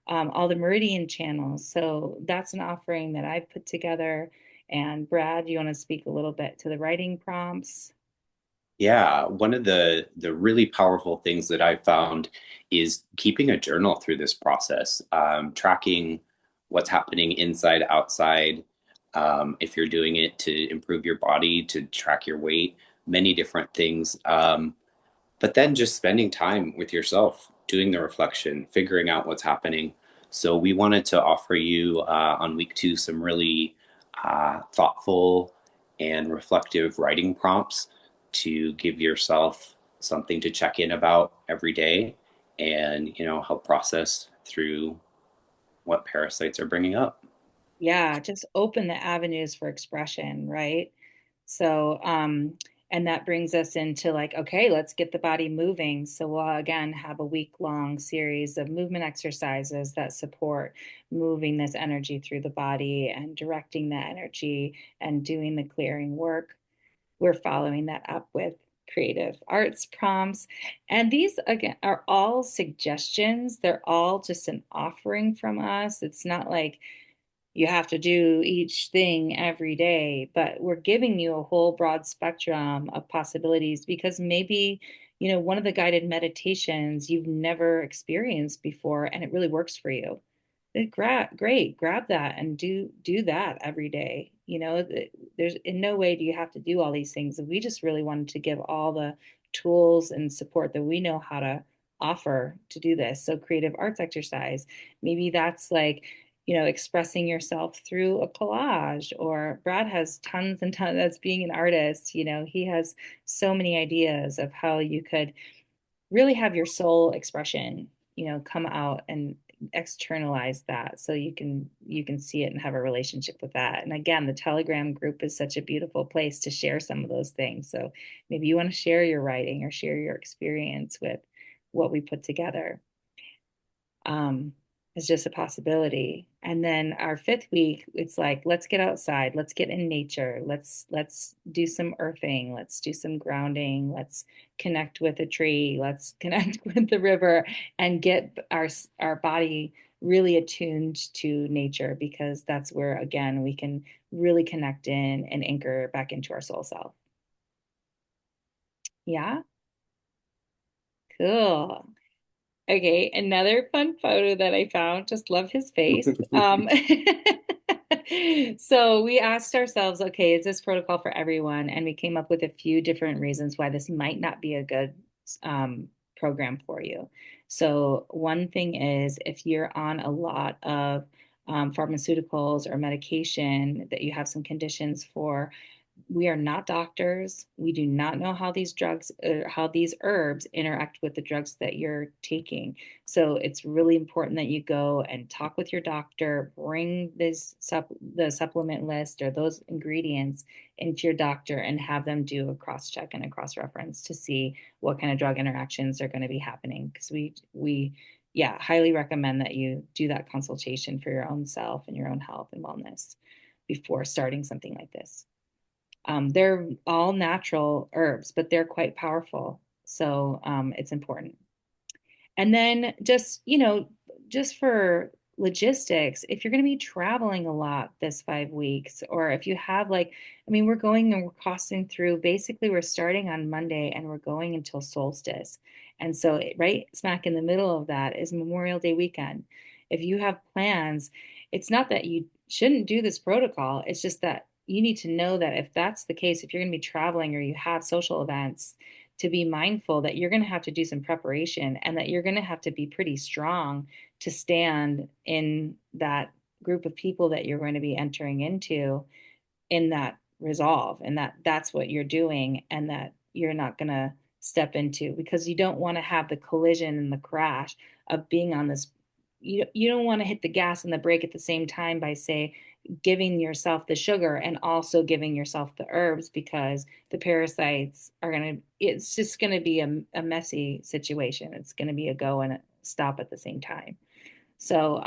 all the meridian channels. So that's an offering that I've put together. And Brad, you want to speak a little bit to the writing prompts? Yeah, one of the really powerful things that I've found is keeping a journal through this process, tracking what's happening inside, outside. If you're doing it to improve your body, to track your weight, many different things. But then just spending time with yourself, doing the reflection, figuring out what's happening. So we wanted to offer you on week 2 some really thoughtful and reflective writing prompts to give yourself something to check in about every day and, you know, help process through what parasites are bringing up. Yeah, just open the avenues for expression, right? So, and that brings us into like, okay, let's get the body moving. So we'll again have a week-long series of movement exercises that support moving this energy through the body and directing that energy and doing the clearing work. We're following that up with creative arts prompts. And these, again, are all suggestions. They're all just an offering from us. It's not like, you have to do each thing every day, but we're giving you a whole broad spectrum of possibilities because maybe, you know, one of the guided meditations you've never experienced before and it really works for you. Great, grab that and do that every day. You know, there's in no way do you have to do all these things. We just really wanted to give all the tools and support that we know how to offer to do this. So creative arts exercise, maybe that's like, you know, expressing yourself through a collage, or Brad has tons and tons, that's being an artist, you know, he has so many ideas of how you could really have your soul expression, you know, come out and externalize that so you can see it and have a relationship with that. And again, the Telegram group is such a beautiful place to share some of those things. So maybe you want to share your writing or share your experience with what we put together. um, is just a possibility. And then our fifth week, it's like, let's get outside, let's get in nature, let's do some earthing, let's do some grounding, let's connect with a tree, let's connect with the river, and get our body really attuned to nature because that's where again we can really connect in and anchor back into our soul self. Yeah, cool. Okay, another fun photo that I found. Just love his face. So we asked ourselves, okay, is this protocol for everyone? And we came up with a few different reasons why this might not be a good program for you. So one thing is if you're on a lot of pharmaceuticals or medication that you have some conditions for, we are not doctors. We do not know how these drugs, how these herbs interact with the drugs that you're taking. So it's really important that you go and talk with your doctor, bring the supplement list or those ingredients into your doctor and have them do a cross check and a cross reference to see what kind of drug interactions are going to be happening. Because yeah, highly recommend that you do that consultation for your own self and your own health and wellness before starting something like this. They're all natural herbs, but they're quite powerful. So it's important. And then just, you know, just for logistics, if you're going to be traveling a lot this 5 weeks, or if you have like, I mean, we're going and we're crossing through, basically, we're starting on Monday and we're going until solstice. And so, right smack in the middle of that is Memorial Day weekend. If you have plans, it's not that you shouldn't do this protocol, it's just that you need to know that if that's the case, if you're going to be traveling or you have social events, to be mindful that you're going to have to do some preparation and that you're going to have to be pretty strong to stand in that group of people that you're going to be entering into in that resolve, and that that's what you're doing, and that you're not going to step into, because you don't want to have the collision and the crash of being on this. You don't want to hit the gas and the brake at the same time by, say, giving yourself the sugar and also giving yourself the herbs, because the parasites are going to, it's just going to be a messy situation. It's going to be a go and a stop at the same time. So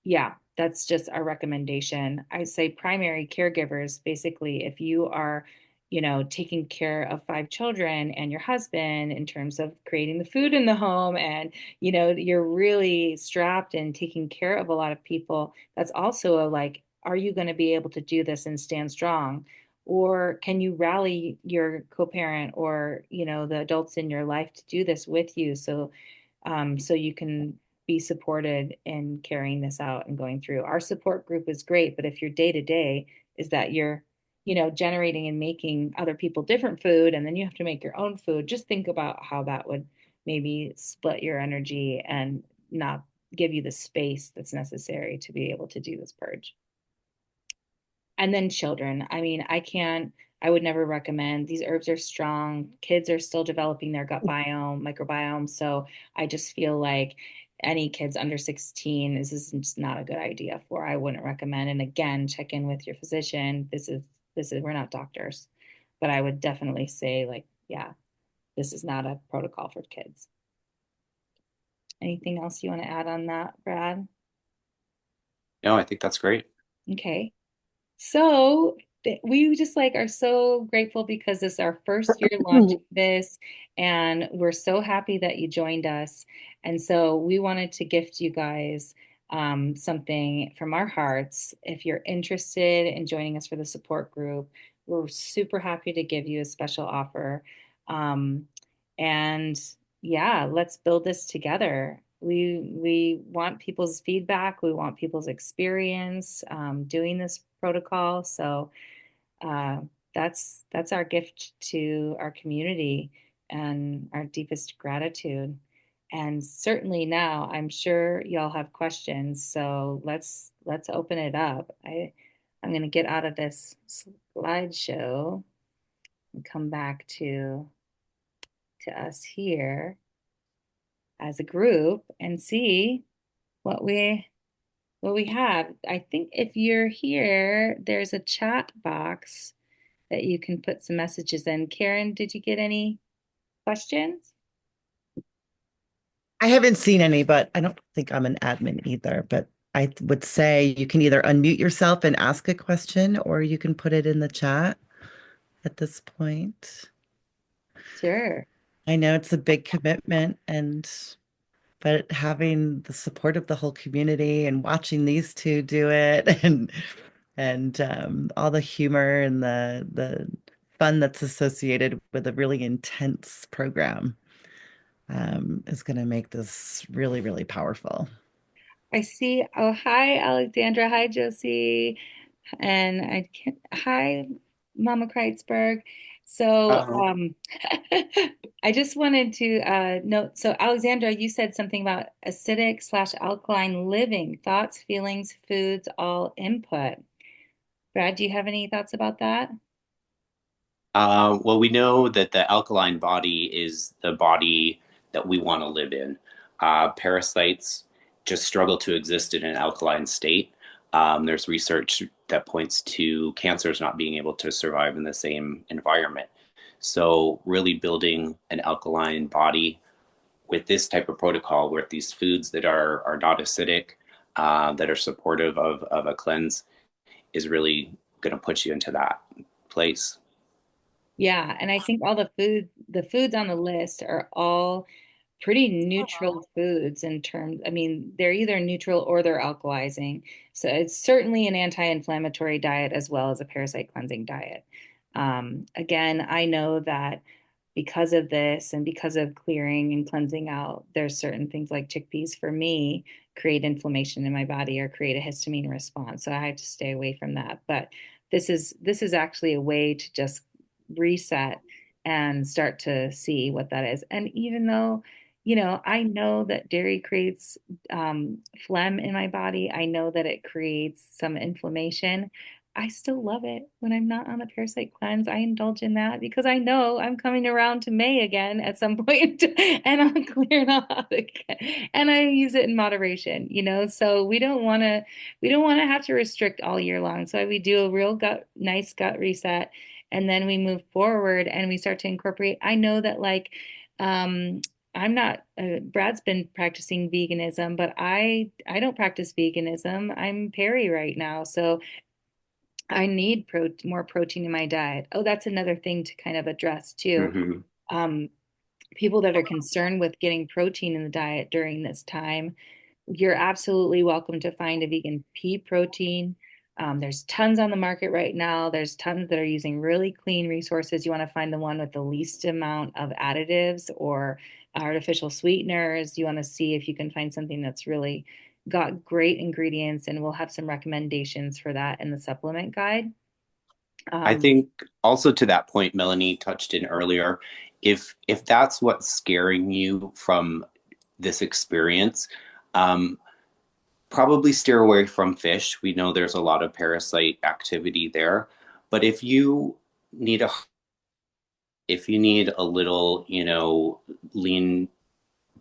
yeah, that's just our recommendation. I say primary caregivers, basically, if you are, taking care of 5 children and your husband in terms of creating the food in the home, and, you're really strapped and taking care of a lot of people, that's also a like, are you going to be able to do this and stand strong? Or can you rally your co-parent or, the adults in your life to do this with you? So you can be supported in carrying this out and going through. Our support group is great, but if your day to day is that you're, generating and making other people different food, and then you have to make your own food, just think about how that would maybe split your energy and not give you the space that's necessary to be able to do this purge. And then children. I mean, I would never recommend. These herbs are strong. Kids are still developing their gut biome, microbiome. So I just feel like any kids under 16, this is just not a good idea for. I wouldn't recommend. And again, check in with your physician. This is, we're not doctors, but I would definitely say, like, yeah, this is not a protocol for kids. Anything else you want to add on that, Brad? No, I think that's great. Okay. So we just like are so grateful because this is our first year launching this, and we're so happy that you joined us. And so we wanted to gift you guys something from our hearts. If you're interested in joining us for the support group, we're super happy to give you a special offer. Um, and yeah, let's build this together. We want people's feedback. We want people's experience doing this protocol. So uh, that's our gift to our community and our deepest gratitude. And certainly now, I'm sure y'all have questions. So let's open it up. I'm gonna get out of this slideshow and come back to us here as a group and see what we have. I think if you're here, there's a chat box that you can put some messages in. Karen, did you get any questions? I haven't seen any, but I don't think I'm an admin either. But I would say you can either unmute yourself and ask a question, or you can put it in the chat at this point. Sure. I know it's a big commitment, but having the support of the whole community and watching these two do it and all the humor and the fun that's associated with a really intense program is going to make this really, really powerful. I see. Oh, hi, Alexandra. Hi, Josie. And I can't, hi, Mama Kreitzberg. So, Um, I just wanted to note, so Alexandra, you said something about acidic slash alkaline living, thoughts, feelings, foods, all input. Brad, do you have any thoughts about that? well, we know that the alkaline body is the body that we want to live in. Parasites just struggle to exist in an alkaline state. There's research that points to cancers not being able to survive in the same environment. So, really building an alkaline body with this type of protocol, with these foods that are not acidic, that are supportive of a cleanse, is really going to put you into that place. Yeah, and I think all the foods on the list are all pretty neutral foods in terms, I mean, they're either neutral or they're alkalizing. So it's certainly an anti-inflammatory diet as well as a parasite cleansing diet. Again, I know that because of this and because of clearing and cleansing out, there's certain things like chickpeas for me create inflammation in my body or create a histamine response. So I have to stay away from that. But this is actually a way to just reset and start to see what that is. And even though, I know that dairy creates phlegm in my body, I know that it creates some inflammation. I still love it when I'm not on the parasite cleanse. I indulge in that because I know I'm coming around to May again at some point and I'm clearing out again. And I use it in moderation. So we don't want to have to restrict all year long. So we do a real nice gut reset and then we move forward and we start to incorporate. I know that um I'm not Brad's been practicing veganism, but I don't practice veganism. I'm peri right now. So I need more protein in my diet. Oh, that's another thing to kind of address too. Hmm. Um, People that are concerned with getting protein in the diet during this time, you're absolutely welcome to find a vegan pea protein. There's tons on the market right now. There's tons that are using really clean resources. You want to find the one with the least amount of additives or artificial sweeteners. You want to see if you can find something that's really got great ingredients, and we'll have some recommendations for that in the supplement guide. I Um, think also to that point, Melanie touched in earlier, if that's what's scaring you from this experience, um, probably steer away from fish. We know there's a lot of parasite activity there, but need a if you need a little, lean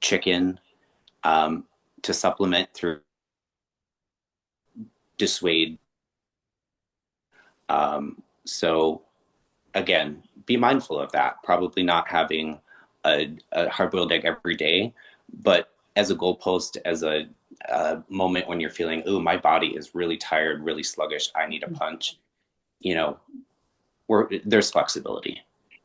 chicken um, to supplement through dissuade. So again, be mindful of that. Probably not having a hard-boiled egg every day, but as a goalpost, as a moment when you're feeling, oh, my body is really tired, really sluggish, I need a punch. You know, there's flexibility.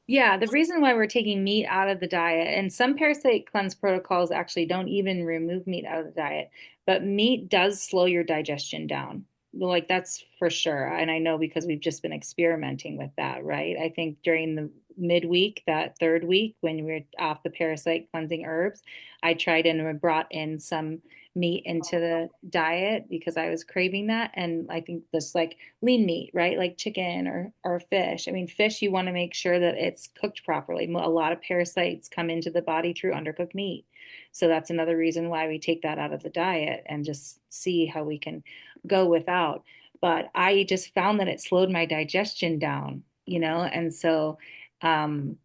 Yeah, the reason why we're taking meat out of the diet, and some parasite cleanse protocols actually don't even remove meat out of the diet, but meat does slow your digestion down. Like that's for sure. And I know because we've just been experimenting with that, right? I think during the midweek, that third week, when we were off the parasite cleansing herbs, I tried and brought in some meat into the diet because I was craving that. And I think this like lean meat, right? Like chicken or fish. I mean, fish, you want to make sure that it's cooked properly. A lot of parasites come into the body through undercooked meat. So that's another reason why we take that out of the diet and just see how we can go without. But I just found that it slowed my digestion down, and so um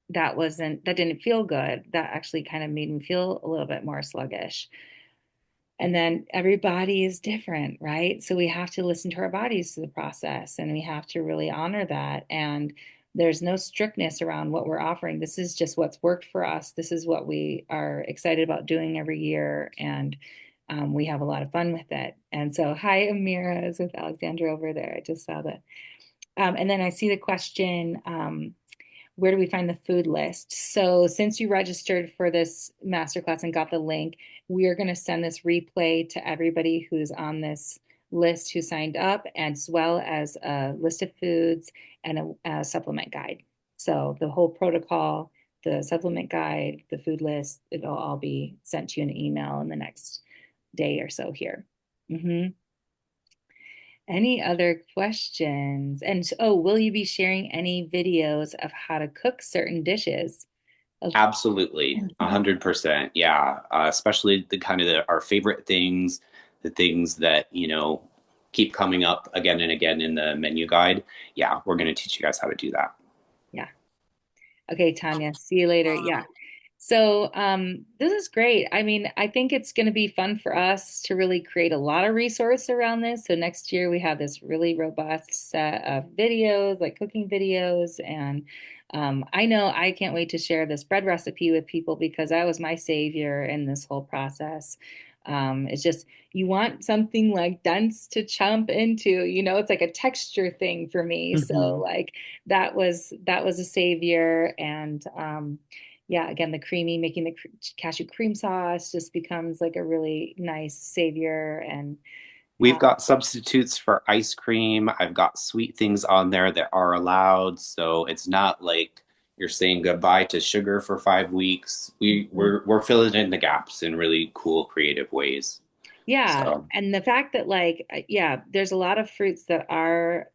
that didn't feel good. That actually kind of made me feel a little bit more sluggish. And then everybody is different, right? So we have to listen to our bodies through the process and we have to really honor that. And there's no strictness around what we're offering. This is just what's worked for us. This is what we are excited about doing every year. And we have a lot of fun with it. And so, hi, Amira is with Alexandra over there. I just saw that. And then I see the question, where do we find the food list? So since you registered for this masterclass and got the link, we are going to send this replay to everybody who's on this list who signed up, as well as a list of foods and a supplement guide. So the whole protocol, the supplement guide, the food list, it'll all be sent to you in an email in the next day or so here. Mm-hmm. Any other questions? And oh, will you be sharing any videos of how to cook certain dishes? Of- Absolutely, 100%. Yeah, especially our favorite things, the things that keep coming up again and again in the menu guide. Yeah, we're going to teach you guys how to do that. Yeah. Okay, Tanya, see you later. Yeah. So this is great. I mean, I think it's going to be fun for us to really create a lot of resource around this. So next year we have this really robust set of videos, like cooking videos. And I know I can't wait to share this bread recipe with people because that was my savior in this whole process. It's just you want something like dense to chomp into, it's like a texture thing for me. So Hmm. like that was a savior. And yeah, again, the creamy, making the cashew cream sauce just becomes like a really nice savior. And We've got substitutes for ice cream. I've got sweet things on there that are allowed, so it's not like you're saying goodbye to sugar for 5 weeks. We're filling in the gaps in really cool, creative ways. yeah, So and the fact that like yeah, there's a lot of fruits that are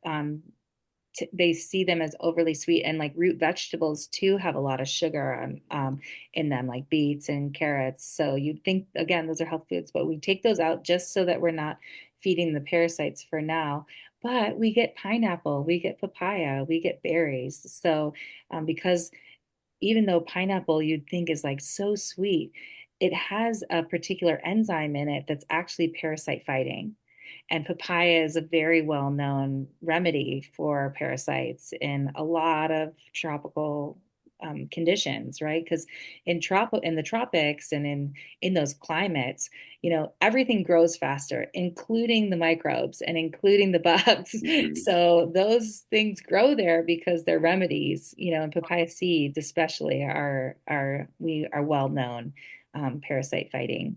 t they see them as overly sweet, and like root vegetables too have a lot of sugar in them, like beets and carrots. So you'd think again those are health foods, but we take those out just so that we're not feeding the parasites for now. But we get pineapple, we get papaya, we get berries. So because even though pineapple you'd think is like so sweet, it has a particular enzyme in it that's actually parasite fighting. And papaya is a very well-known remedy for parasites in a lot of tropical conditions, right? Because in the tropics and in those climates, everything grows faster, including the microbes and including the bugs. mhm. So those things grow there because they're remedies, and papaya seeds especially are we are well known parasite fighting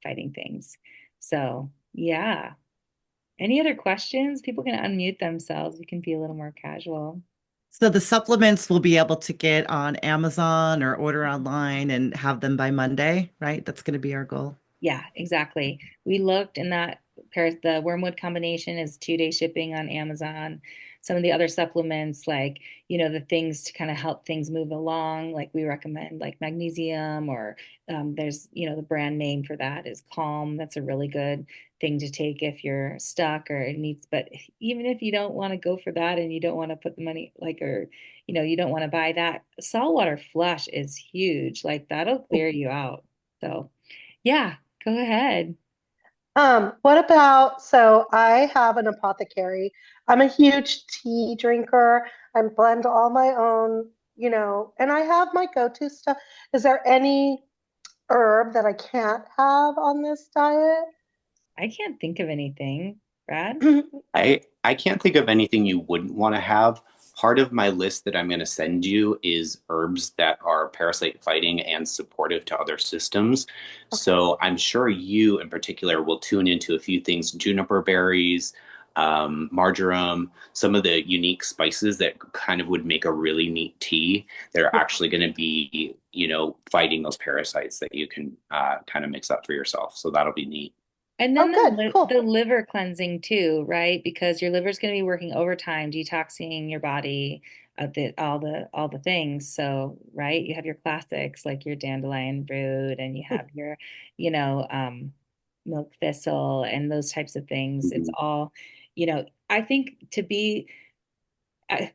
things. So yeah. Any other questions? People can unmute themselves. We can be a little more casual. So the supplements we'll be able to get on Amazon or order online and have them by Monday, right? That's going to be our goal. Yeah, exactly. We looked and the wormwood combination is 2-day shipping on Amazon. Some of the other supplements, like, the things to kind of help things move along, like we recommend like magnesium or there's, the brand name for that is Calm. That's a really good thing to take if you're stuck or it needs, but even if you don't want to go for that and you don't want to put the money like, or, you don't want to buy that, saltwater flush is huge. Like that'll clear you out. So, yeah. Go ahead. What about, so I have an apothecary. I'm a huge tea drinker. I blend all my own, and I have my go-to stuff. Is there any herb that I can't have on this diet? I can't think of anything, Brad. I can't think of anything you wouldn't want to have. Part of my list that I'm going to send you is herbs that are parasite fighting and supportive to other systems. Okay. So I'm sure you in particular will tune into a few things, juniper berries, marjoram, some of the unique spices that kind of would make a really neat tea that are actually going to be, fighting those parasites that you can kind of mix up for yourself. So that'll be neat. And then Oh, good. the Cool. liver cleansing too, right? Because your liver's going to be working overtime, detoxing your body of all the things. So, right, you have your classics like your dandelion root, and you have your, you know, milk thistle, and those types of things. It's Mhm. all, I think to be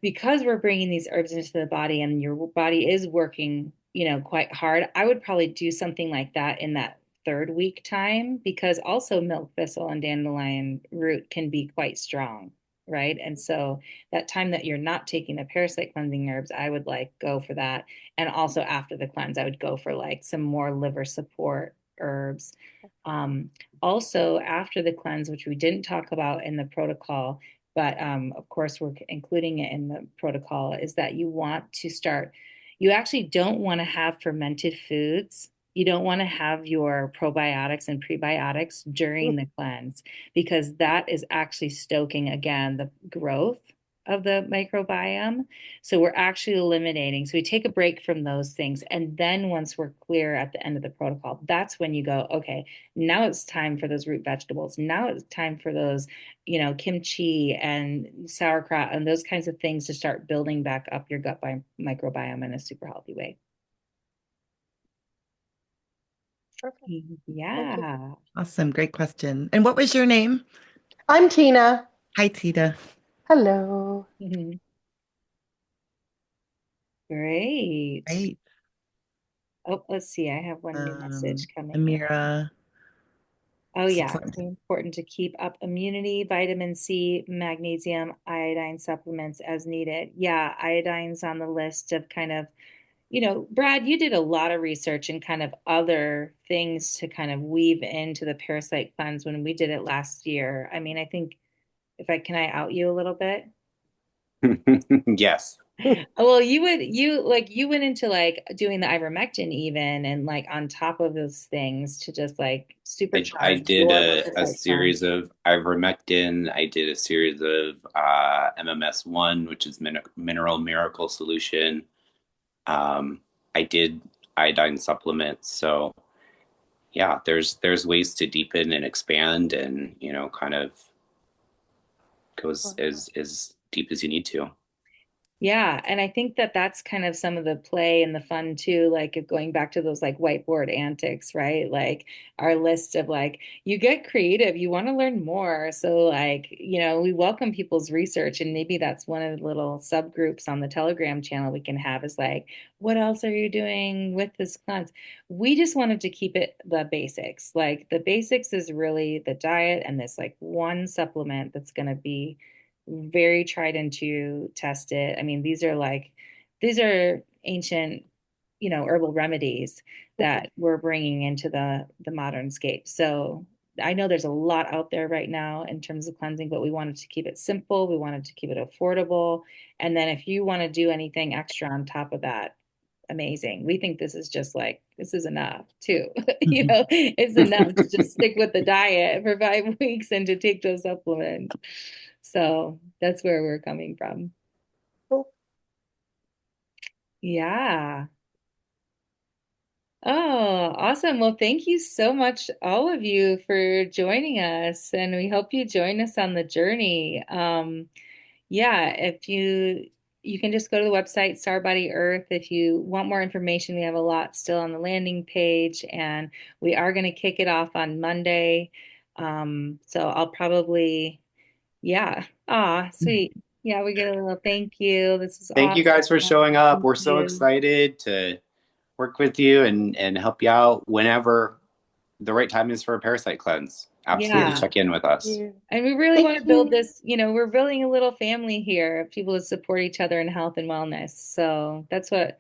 because we're bringing these herbs into the body and your body is working, quite hard, I would probably do something like that in that third week time because also milk thistle and dandelion root can be quite strong, right? And so that time that you're not taking the parasite cleansing herbs, I would like go for that. And also after the cleanse, I would go for like some more liver support herbs. Um, Also after the cleanse, which we didn't talk about in the protocol, but of course we're including it in the protocol, is that you actually don't want to have fermented foods. You don't want to have your probiotics and prebiotics during the cleanse because that is actually stoking again the growth of the microbiome. So we're actually eliminating. So we take a break from those things. And then once we're clear at the end of the protocol, that's when you go, okay, now it's time for those root vegetables. Now it's time for those kimchi and sauerkraut and those kinds of things to start building back up your gut microbiome in a super healthy way. Perfect. Thank you. Yeah. Awesome. Great question. And what was your name? I'm Tina. Hi, Tita. Hello. Mhm. Great. Right. Oh, let's see. I have one new message coming in. Amira. Oh, yeah. It's Support. important to keep up immunity, vitamin C, magnesium, iodine supplements as needed. Yeah, iodine's on the list of kind of, Brad, you did a lot of research and kind of other things to kind of weave into the parasite cleanse when we did it last year. I mean, I think if I can I out you a little bit? Yes. Well, you went into like doing the ivermectin even and like on top of those things to just like I supercharge did your a parasite cleanse. series of ivermectin. I did a series of MMS1, which is mineral miracle solution. Um, I did iodine supplements. So yeah, there's ways to deepen and expand, and kind of goes as deep as you need to. Yeah, and I think that that's kind of some of the play and the fun too, like of going back to those like whiteboard antics, right? Like our list of like, you get creative, you want to learn more. So like, we welcome people's research and maybe that's one of the little subgroups on the Telegram channel we can have is like, what else are you doing with this cleanse? We just wanted to keep it the basics. Like the basics is really the diet and this like one supplement that's going to be very tried and true, tested. I mean, these are ancient, herbal remedies that we're bringing into the modern scape. So I know there's a lot out there right now in terms of cleansing, but we wanted to keep it simple. We wanted to keep it affordable. And then if you want to do anything extra on top of that, amazing. We think this is just like this is enough too. It's enough to just stick with the diet for 5 weeks and to take those supplements. So that's where we're coming from. Yeah. Oh, awesome. Well, thank you so much, all of you, for joining us. And we hope you join us on the journey. Yeah, if you can just go to the website Star Body Earth if you want more information. We have a lot still on the landing page, and we are going to kick it off on Monday. So I'll probably, yeah. Ah, sweet. Yeah, we get a little thank you. This is Thank you awesome. guys for showing up. Thank We're so you. excited to work with you and help you out whenever the right time is for a parasite cleanse. Absolutely Yeah. check in with us. You. And we really Thank want to build you. this, we're building a little family here of people that support each other in health and wellness. So that's the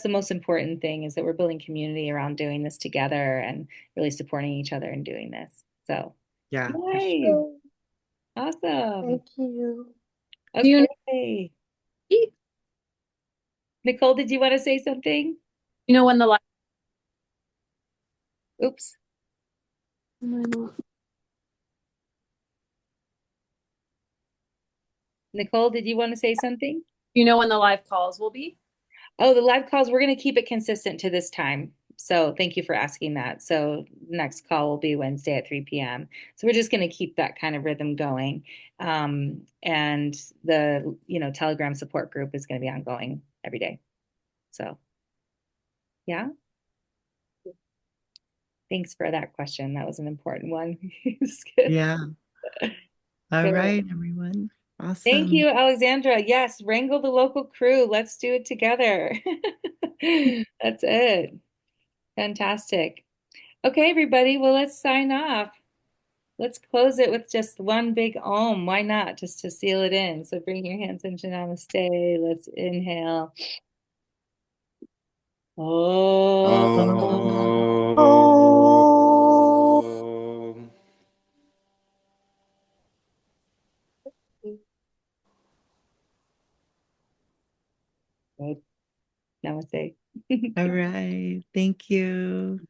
most important thing is that we're building community around doing this together and really supporting each other in doing this. So, Yeah, for sure. yay. Oh, Awesome. thank you. Do you Okay. Nicole, did you want to say something? know when the live Oops. do Nicole, did you want to say something? you know when the live calls will be? Oh, the live calls, we're going to keep it consistent to this time. So thank you for asking that. So next call will be Wednesday at 3 p.m. So we're just going to keep that kind of rhythm going. And the, Telegram support group is going to be ongoing every day. So yeah, thanks for that question. That was an important one. It's good. Yeah. All Good. right, everyone. Thank Awesome. you, Alexandra. Yes, wrangle the local crew. Let's do it together. That's it. Fantastic. Okay, everybody. Well, let's sign off. Let's close it with just one big Om. Why not? Just to seal it in. So bring your hands into Namaste. Let's inhale. Oh. Oh. Good. Namaste. All right. Thank you.